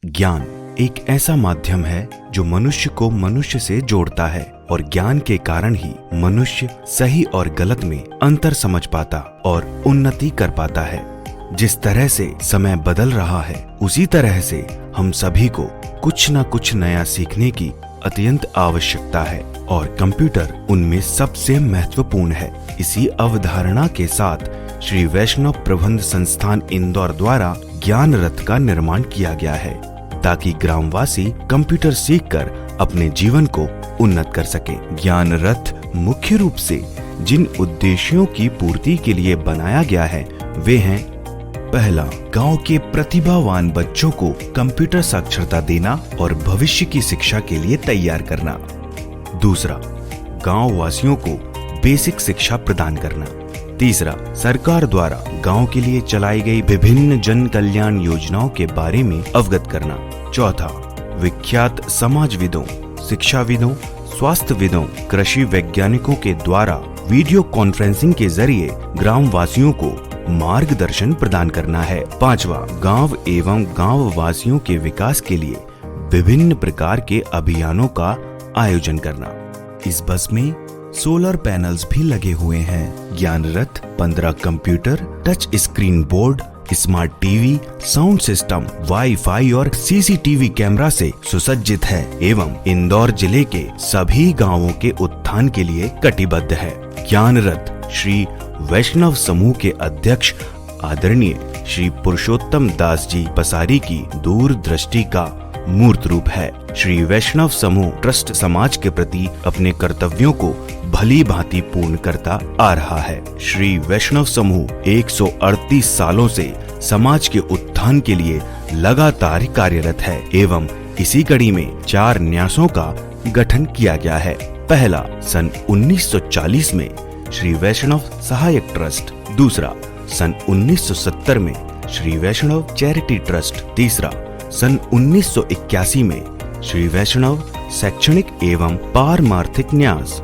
ज्ञान एक ऐसा माध्यम है जो मनुष्य को मनुष्य से जोड़ता है और ज्ञान के कारण ही मनुष्य सही और गलत में अंतर समझ पाता और उन्नति कर पाता है। जिस तरह से समय बदल रहा है उसी तरह से हम सभी को कुछ न कुछ नया सीखने की अत्यंत आवश्यकता है और कंप्यूटर उनमें सबसे महत्वपूर्ण है। इसी अवधारणा के साथ श्री वैष्णव प्रबंध संस्थान इंदौर द्वारा ज्ञान रथ का निर्माण किया गया है ताकि ग्रामवासी कंप्यूटर सीखकर अपने जीवन को उन्नत कर सके। ज्ञान रथ मुख्य रूप से जिन उद्देश्यों की पूर्ति के लिए बनाया गया है वे हैं: पहला, गांव के प्रतिभावान बच्चों को कंप्यूटर साक्षरता देना और भविष्य की शिक्षा के लिए तैयार करना। दूसरा, गांव वासियों को बेसिक शिक्षा प्रदान करना। तीसरा, सरकार द्वारा गांव के लिए चलाई गई विभिन्न जन कल्याण योजनाओं के बारे में अवगत करना। चौथा, विख्यात समाजविदों, शिक्षाविदों, स्वास्थ्यविदों, कृषि वैज्ञानिकों के द्वारा वीडियो कॉन्फ्रेंसिंग के जरिए ग्राम वासियों को मार्गदर्शन प्रदान करना है। पांचवा, गांव एवं गांव वासियों के विकास के लिए विभिन्न प्रकार के अभियानों का आयोजन करना। इस बस में सोलर पैनल्स भी लगे हुए हैं। ज्ञान रथ 15 computer, touch screen board, smart TV, sound system, wifi और सीसीटीवी कैमरा से सुसज्जित है एवं इंदौर जिले के सभी गांवों के उत्थान के लिए कटिबद्ध है। ज्ञान रथ श्री वैष्णव समूह के अध्यक्ष आदरणीय श्री पुरुषोत्तम दास जी पसारी की दूरदृष्टि का मूर्त रूप है। श्री वैष्णव समूह ट्रस्ट समाज के प्रति अपने कर्तव्यों को भली भांति पूर्ण करता आ रहा है। श्री वैष्णव समूह 138 सालों से समाज के उत्थान के लिए लगातार कार्यरत है एवं इसी कड़ी में 4 न्यासों का गठन किया गया है। पहला, सन 1940 में श्री वैष्णव सहायक ट्रस्ट। दूसरा, सन 1970 में श्री वैष्णव चैरिटी ट्रस्ट। तीसरा, सन 1981 में श्री वैष्णव शैक्षणिक एवं पारमार्थिक न्यास।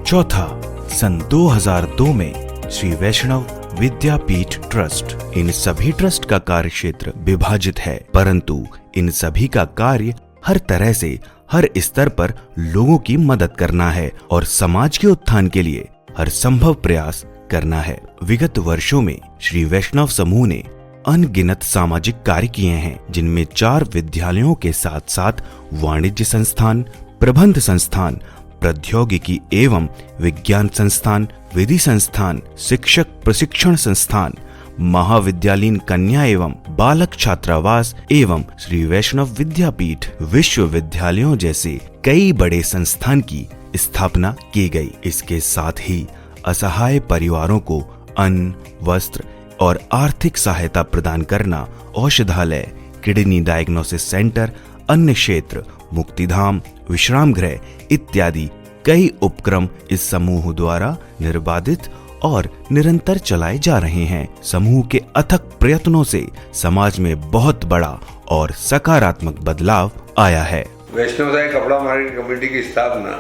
चौथा, सन 2002 में श्री वैष्णव विद्यापीठ ट्रस्ट। इन सभी ट्रस्ट का कार्य क्षेत्र विभाजित है, परंतु इन सभी का कार्य हर तरह से हर स्तर पर लोगों की मदद करना है और समाज के उत्थान के लिए हर संभव प्रयास करना है। विगत वर्षों में श्री वैष्णव समूह ने अनगिनत सामाजिक कार्य किए हैं, जिनमें 4 विद्यालयों के साथ साथ वाणिज्य संस्थान, प्रबंध संस्थान, प्रौद्योगिकी एवं विज्ञान संस्थान, विधि संस्थान, शिक्षक प्रशिक्षण संस्थान, महाविद्यालयीन कन्या एवं बालक छात्रावास एवं श्री वैष्णव विद्यापीठ विश्वविद्यालयों जैसे कई बड़े संस्थान की स्थापना की गई। इसके साथ ही असहाय परिवारों को अन्न, वस्त्र और आर्थिक सहायता प्रदान करना, औषधालय, किडनी डायग्नोसिस सेंटर, अन्य क्षेत्र, मुक्तिधाम, विश्राम गृह इत्यादि कई उपक्रम इस समूह द्वारा निर्बाधित और निरंतर चलाए जा रहे हैं। समूह के अथक प्रयत्नों से समाज में बहुत बड़ा और सकारात्मक बदलाव आया है। वैष्णव साई कपड़ा मार्केट कमेटी की स्थापना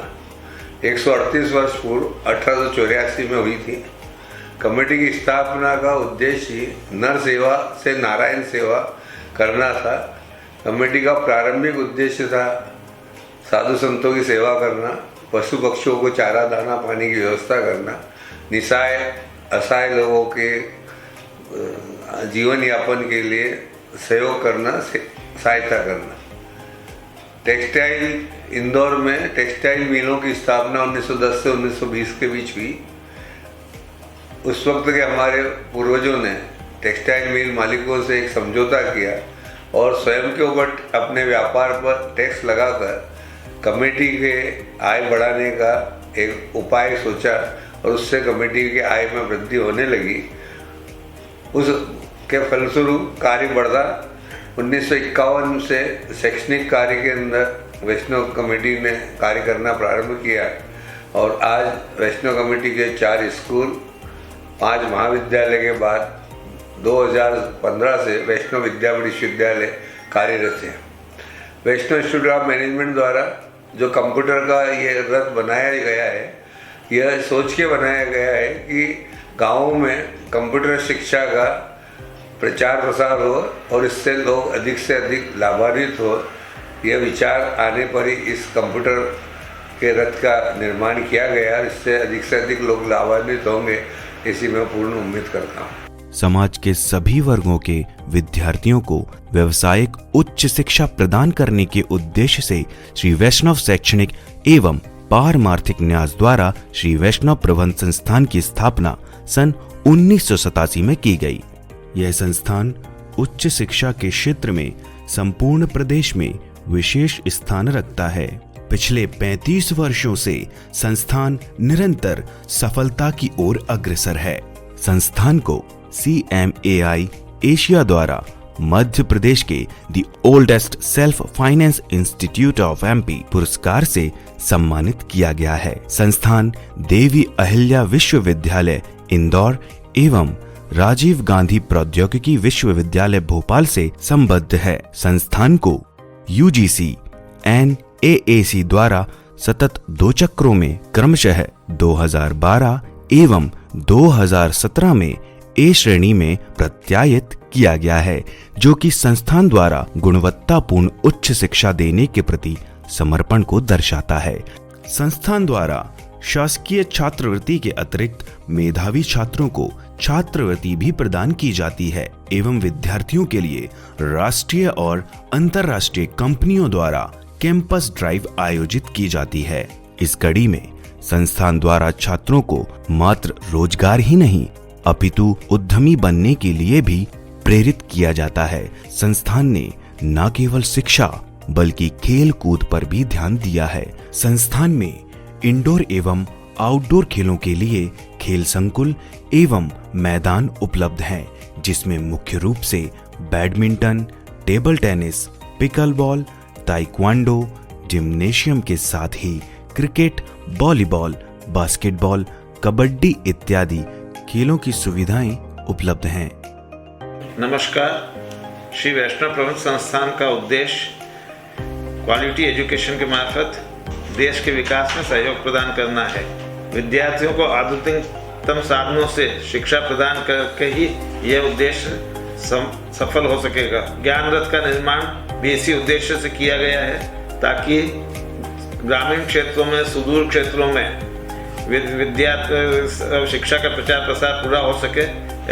138 वर्ष पूर्व 1884 में हुई थी। कमेटी की स्थापना का उद्देश्य नर सेवा से नारायण सेवा करना था। कमेटी का प्रारंभिक उद्देश्य था साधु संतों की सेवा करना, पशु पक्षियों को चारा दाना पानी की व्यवस्था करना, निसहाय असहाय लोगों के जीवन यापन के लिए सहयोग करना, सहायता करना। टेक्सटाइल इंदौर में टेक्सटाइल मिलों की स्थापना 1910 से 1920 के बीच हुई। उस वक्त के हमारे पूर्वजों ने टेक्सटाइल मिल मालिकों से एक समझौता किया और स्वयं के ऊपर अपने व्यापार पर टैक्स लगाकर कमेटी के आय बढ़ाने का एक उपाय सोचा और उससे कमेटी की आय में वृद्धि होने लगी। उसके फलस्वरूप कार्य बढ़ा। 1951 से शैक्षणिक कार्य के अंदर वैष्णव कमेटी ने कार्य करना प्रारंभ किया और आज वैष्णव कमेटी के 4 स्कूल, 5 महाविद्यालय के बाद 2015 से वैष्णव विद्यापीठ विश्वविद्यालय कार्यरत है। वैष्णव इंस्टीट्यूट ऑफ मैनेजमेंट द्वारा जो कंप्यूटर का ये रथ बनाया गया है, यह सोच के बनाया गया है कि गाँवों में कंप्यूटर शिक्षा का प्रचार प्रसार हो और इससे लोग अधिक से अधिक लाभान्वित हो, यह विचार आने पर ही इस कंप्यूटर के रथ का निर्माण किया गया। इससे अधिक लोग लाभान्वित होंगे, ऐसी मैं पूर्ण उम्मीद करता हूँ। समाज के सभी वर्गों के विद्यार्थियों को व्यावसायिक उच्च शिक्षा प्रदान करने के उद्देश्य से श्री वैष्णव शैक्षणिक एवं पारमार्थिक न्यास द्वारा श्री वैष्णव प्रबंध संस्थान की स्थापना सन 1987 में की गई। यह संस्थान उच्च शिक्षा के क्षेत्र में संपूर्ण प्रदेश में विशेष स्थान रखता है। पिछले 35 वर्षों से संस्थान निरंतर सफलता की ओर अग्रसर है। संस्थान को CMAI एशिया द्वारा मध्य प्रदेश के the oldest self finance institute of MP पुरस्कार से सम्मानित किया गया है। संस्थान देवी अहिल्या विश्वविद्यालय इंदौर एवं राजीव गांधी प्रौद्योगिकी विश्वविद्यालय भोपाल से संबद्ध है। संस्थान को UGC NAAC द्वारा सतत 2 चक्रों में क्रमशः 2012 एवं 2017 में A श्रेणी में प्रत्यायित किया गया है, जो कि संस्थान द्वारा गुणवत्तापूर्ण उच्च शिक्षा देने के प्रति समर्पण को दर्शाता है। संस्थान द्वारा शासकीय छात्रवृत्ति के अतिरिक्त मेधावी छात्रों को छात्रवृत्ति भी प्रदान की जाती है एवं विद्यार्थियों के लिए राष्ट्रीय और अंतर्राष्ट्रीय कंपनियों द्वारा कैंपस ड्राइव आयोजित की जाती है। इस कड़ी में संस्थान द्वारा छात्रों को मात्र रोजगार ही नहीं अपितु उद्यमी बनने के लिए भी प्रेरित किया जाता है। संस्थान ने न केवल शिक्षा बल्कि खेल कूद पर भी ध्यान दिया है। संस्थान में इंडोर एवं आउटडोर खेलों के लिए खेल संकुल एवं मैदान उपलब्ध हैं, जिसमें मुख्य रूप से badminton, table tennis, pickle ball, taekwondo, gymnasium के साथ ही क्रिकेट, वॉलीबॉल, बास्केटबॉल, कबड्डी इत्यादि खेलों की सुविधाएं उपलब्ध हैं। नमस्कार। श्री वैष्णव प्रबंध संस्थान का उद्देश्य क्वालिटी एजुकेशन के मार्फत देश के विकास में सहयोग प्रदान करना है। विद्यार्थियों को आधुनिकतम साधनों से शिक्षा प्रदान करके ही यह उद्देश्य सफल हो सकेगा। ज्ञान रथ का निर्माण भी इसी उद्देश्य से किया गया है, ताकि ग्रामीण क्षेत्रों में, सुदूर क्षेत्रों में शिक्षा का प्रचार प्रसार पूरा हो सके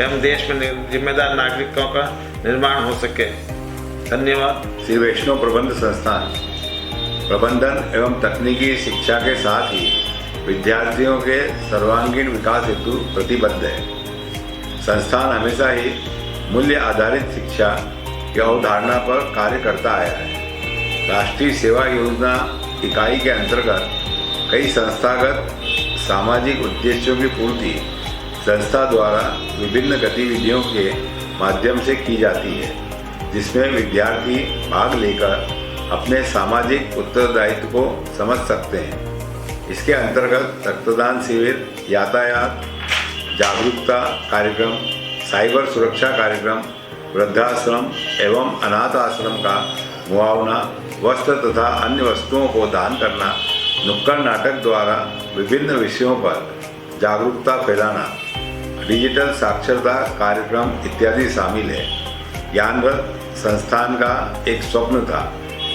एवं देश में जिम्मेदार नागरिकों का निर्माण हो सके। धन्यवाद। श्री वैष्णव प्रबंध संस्थान प्रबंधन एवं तकनीकी शिक्षा के साथ ही विद्यार्थियों के सर्वांगीण विकास हेतु प्रतिबद्ध है। संस्थान हमेशा ही मूल्य आधारित शिक्षा की अवधारणा पर कार्य करता आया है। राष्ट्रीय सेवा योजना इकाई के अंतर्गत कई संस्थागत सामाजिक उद्देश्यों की पूर्ति संस्था द्वारा विभिन्न गतिविधियों के माध्यम से की जाती है, जिसमें विद्यार्थी भाग लेकर अपने सामाजिक उत्तरदायित्व को समझ सकते हैं। इसके अंतर्गत रक्तदान शिविर, यातायात जागरूकता कार्यक्रम, साइबर सुरक्षा कार्यक्रम, वृद्धाश्रम एवं अनाथ आश्रम का मुआवना, वस्त्र तथा अन्य वस्तुओं को दान करना, नुक्कड़ नाटक द्वारा विभिन्न विषयों पर जागरूकता फैलाना, डिजिटल साक्षरता कार्यक्रम इत्यादि शामिल है। ज्ञान रथ संस्थान का एक स्वप्न था,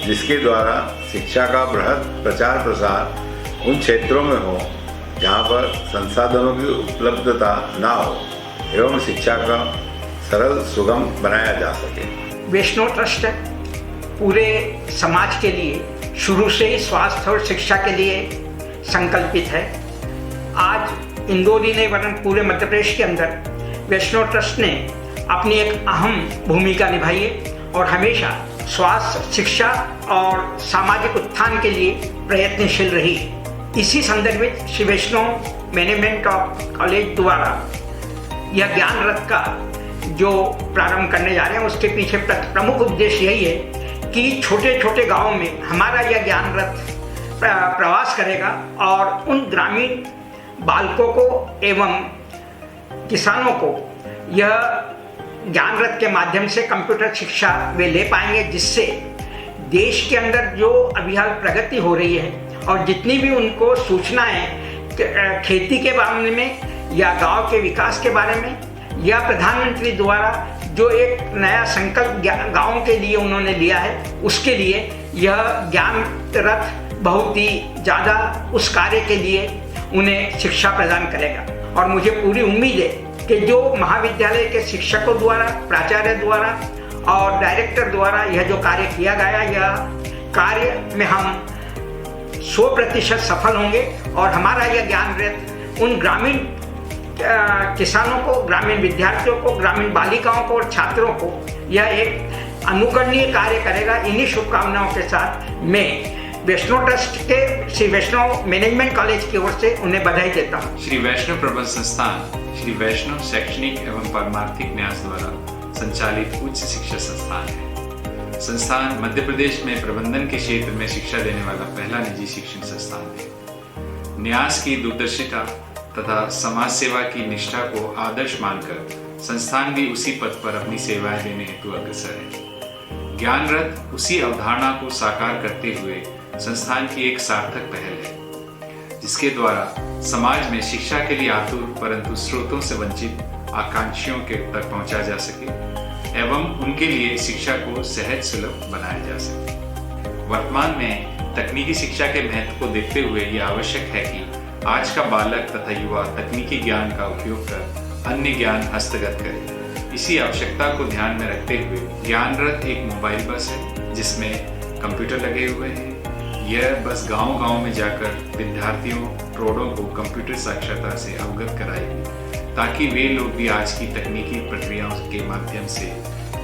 जिसके द्वारा शिक्षा का बृहद प्रचार प्रसार उन क्षेत्रों में हो जहाँ पर संसाधनों की उपलब्धता ना हो एवं शिक्षा का सरल सुगम बनाया जा सके। वैष्णव ट्रस्ट पूरे समाज के लिए शुरू से ही स्वास्थ्य और शिक्षा के लिए संकल्पित है। आज इंदौर ही नहीं वरन पूरे मध्य प्रदेश के अंदर वैष्णव ट्रस्ट ने अपनी एक अहम भूमिका निभाई है और हमेशा स्वास्थ्य, शिक्षा और सामाजिक उत्थान के लिए प्रयत्नशील रही। इसी संदर्भ में श्री वैष्णव मैनेजमेंट कॉलेज द्वारा यह ज्ञान रथ का जो प्रारंभ करने जा रहे हैं, उसके पीछे प्रमुख उद्देश्य यही है कि छोटे छोटे गांवों में हमारा यह ज्ञान रथ प्रवास करेगा और उन ग्रामीण बालकों को एवं किसानों को यह ज्ञान रथ के माध्यम से कंप्यूटर शिक्षा वे ले पाएंगे, जिससे देश के अंदर जो अभी हाल प्रगति हो रही है और जितनी भी उनको सूचनाएं खेती के बारे में या गांव के विकास के बारे में या प्रधानमंत्री द्वारा जो एक नया संकल्प गाँव के लिए उन्होंने लिया है, उसके लिए यह ज्ञान रथ बहुत ही ज़्यादा उस कार्य के लिए उन्हें शिक्षा प्रदान करेगा। और मुझे पूरी उम्मीद है कि जो महाविद्यालय के शिक्षकों द्वारा, प्राचार्य द्वारा और डायरेक्टर द्वारा यह जो कार्य किया गया, यह कार्य में हम 100% सफल होंगे और हमारा यह ज्ञान रथ उन ग्रामीण किसानों को, ग्रामीण विद्यार्थियों को, ग्रामीण बालिकाओं को और छात्रों को यह एक अनुकरणीय कार्य करेगा। इन्हीं शुभकामनाओं के साथ मैं वैष्णव ट्रस्ट के श्री वैष्णव मैनेजमेंट कॉलेज की ओर से उन्हें बधाई देता हूँ। श्री वैष्णव प्रबंध संस्थान श्री वैष्णव शैक्षणिक एवं पारमार्थिक न्यास द्वारा संचालित उच्च शिक्षा संस्थान है। संस्थान मध्य प्रदेश में प्रबंधन के क्षेत्र में शिक्षा देने वाला पहला निजी शिक्षण संस्थान है। न्यास की दूरदर्शिता तथा समाज सेवा की निष्ठा को आदर्श मानकर संस्थान भी उसी पथ पर अपनी सेवाएं देने हेतु अग्रसर है। ज्ञान रथ उसी अवधारणा को साकार करते हुए संस्थान की एक सार्थक पहल है, जिसके द्वारा समाज में शिक्षा के लिए आतुर परंतु स्रोतों से वंचित आकांक्षियों के तक पहुंचा जा सके एवं उनके लिए शिक्षा को सहज सुलभ बनाया जा सके। वर्तमान में तकनीकी शिक्षा के महत्व को देखते हुए यह आवश्यक है कि आज का बालक तथा युवा तकनीकी ज्ञान का उपयोग कर अन्य ज्ञान हस्तगत करे। इसी आवश्यकता को ध्यान में रखते हुए ज्ञान रथ एक मोबाइल बस है जिसमें कंप्यूटर लगे हुए हैं। यह बस गांव-गांव में जाकर विद्यार्थियों प्रौढ़ों को कंप्यूटर साक्षरता से अवगत कराएगी ताकि वे लोग भी आज की तकनीकी प्रक्रियाओं के माध्यम से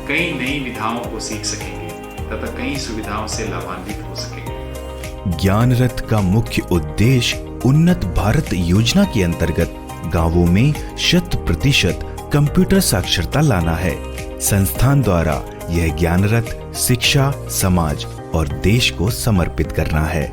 कई नई विधाओं को सीख सकेंगे तथा कई सुविधाओं से लाभान्वित हो सकेंगे। ज्ञान रथ का मुख्य उद्देश्य उन्नत भारत योजना के अंतर्गत गांवों में 100% कंप्यूटर साक्षरता लाना है। संस्थान द्वारा यह ज्ञान रथ शिक्षा, समाज और देश को समर्पित करना है।